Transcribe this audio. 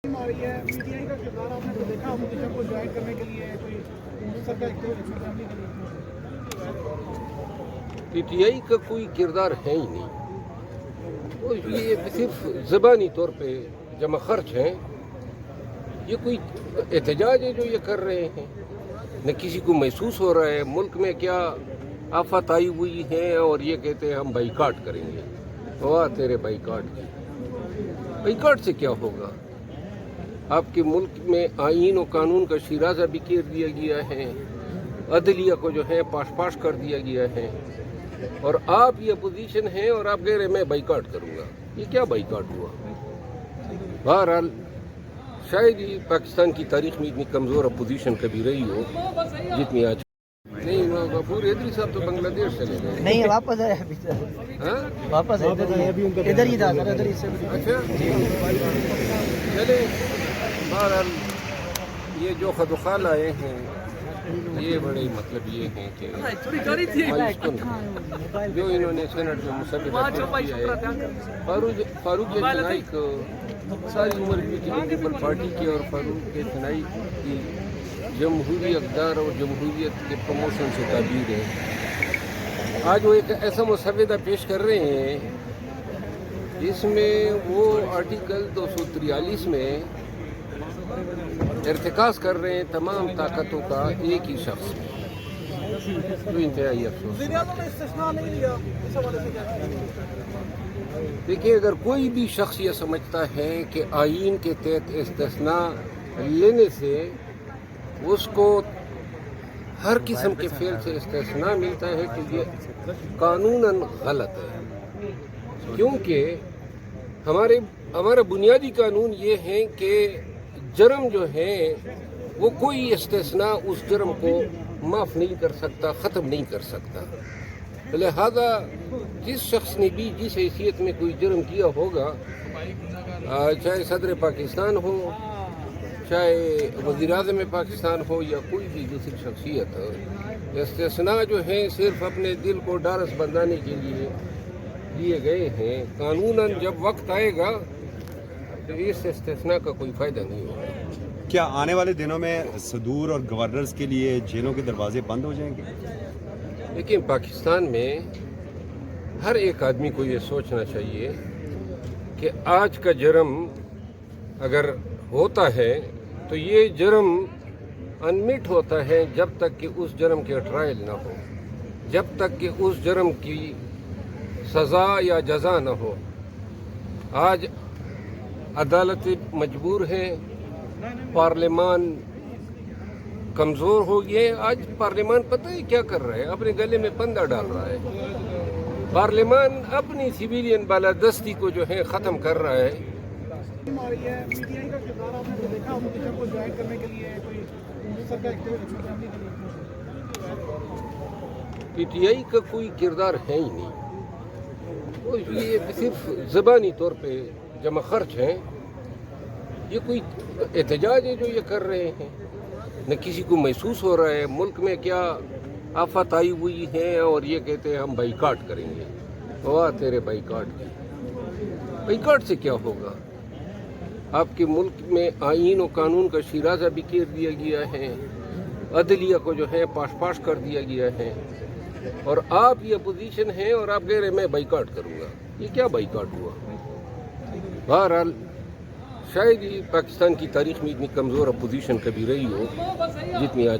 رہی ہے P T I کا کردار آپ نے تو دیکھا اپوزیشن کو جوائن کرنے کے لیے کوئی سرکاری فیملی کے لیے پی ٹی آئی کا کوئی کردار ہے ہی نہیں. وہ یہ صرف زبانی طور پہ جمع خرچ ہیں. یہ کوئی احتجاج ہے جو یہ کر رہے ہیں. نہ کسی کو محسوس ہو رہا ہے ملک میں کیا آفت آئی ہوئی ہے اور یہ کہتے ہیں ہم بائیکاٹ کریں گے. واہ تیرے بائیکاٹ سے کیا ہوگا؟ آپ کے ملک میں آئین و قانون کا شیرازہ بھی کر دیا گیا ہے. عدلیہ کو جو ہے پاش کر دیا گیا ہے. اور آپ یہ اپوزیشن ہیں اور آپ کہہ رہے میں بائیکاٹ کروں گا. یہ کیا بائیکاٹ ہوا؟ بہرحال شاید ہی پاکستان کی تاریخ میں اتنی کمزور اپوزیشن کبھی رہی ہو جتنی آج. نہیں غفور ادری صاحب تو بنگلہ دیش چلے گئے. نہیں واپس آئے ابھی واپس ادھر ہی تھا سر ادھر ہی سے. اچھا چلے بہرحال یہ جو خدوخال آئے ہیں یہ بڑے مطلب یہ ہیں کہ جو انہوں نے سینٹ میں مسودہ کیا ہے. فاروق چنائی کو ساری عمر پیپل پارٹی کی اور فاروق چنائی کی جمہوری اقدار اور جمہوریت کے پروموشن سے تعبیر ہے. آج وہ ایک ایسا مسودہ پیش کر رہے ہیں جس میں وہ آرٹیکل 243 میں ارتکاز کر رہے ہیں تمام طاقتوں کا ایک ہی شخص میں. تو انتہائی افسوس. دیکھیں اگر کوئی بھی شخص یہ سمجھتا ہے کہ آئین کے تحت استثناء لینے سے اس کو ہر قسم کے فعل سے استثناء ملتا ہے تو یہ قانوناً غلط ہے. کیونکہ ہمارا بنیادی قانون یہ ہے کہ جرم جو ہے وہ کوئی استثناء اس جرم کو معاف نہیں کر سکتا، ختم نہیں کر سکتا. لہذا جس شخص نے بھی جس حیثیت میں کوئی جرم کیا ہوگا، چاہے صدر پاکستان ہو، چاہے وزیر اعظم پاکستان ہو یا کوئی بھی دوسری شخصیت ہو، استثناء جو ہیں صرف اپنے دل کو ڈھارس بندھانے کے لیے لیے گئے ہیں. قانوناً جب وقت آئے گا تو اس استثناء کا کوئی فائدہ نہیں ہوگا. کیا آنے والے دنوں میں صدور اور گورنرز کے لیے جیلوں کے دروازے بند ہو جائیں گے؟ لیکن پاکستان میں ہر ایک آدمی کو یہ سوچنا چاہیے کہ آج کا جرم اگر ہوتا ہے تو یہ جرم انمٹ ہوتا ہے جب تک کہ اس جرم کے ٹرائل نہ ہو، جب تک کہ اس جرم کی سزا یا جزا نہ ہو. آج عدالت مجبور ہے، پارلیمان کمزور ہو گئے. آج پارلیمان پتہ ہے کیا کر رہا ہے؟ اپنے گلے میں پندہ ڈال رہا ہے. پارلیمان اپنی سویلین بالادستی کو جو ہے ختم کر رہا ہے. رہی ہے پی ٹی آئی کا کردار آپ نے تو دیکھا اپوزیشن کو جوائن کرنے کے لیے کوئی سرکاری فیملی کے لیے پی ٹی آئی کا کوئی کردار ہے ہی نہیں. وہ یہ صرف زبانی طور پہ جمع خرچ ہیں. یہ کوئی احتجاج ہے جو یہ کر رہے ہیں. نہ کسی کو محسوس ہو رہا ہے ملک میں کیا آفت آئی ہوئی ہے اور یہ کہتے ہیں ہم بائیکاٹ کریں گے. واہ تیرے بائیکاٹ سے کیا ہوگا؟ آپ کے ملک میں آئین و قانون کا شیرازہ بھی کر دیا گیا ہے. عدلیہ کو جو ہے پاش کر دیا گیا ہے. اور آپ یہ اپوزیشن ہیں اور آپ کہہ رہے میں بائیکاٹ کروں گا. یہ کیا بائیکاٹ ہوا؟ بہرحال شاید ہی پاکستان کی تاریخ میں اتنی کمزور اپوزیشن کبھی رہی ہو جتنی آج.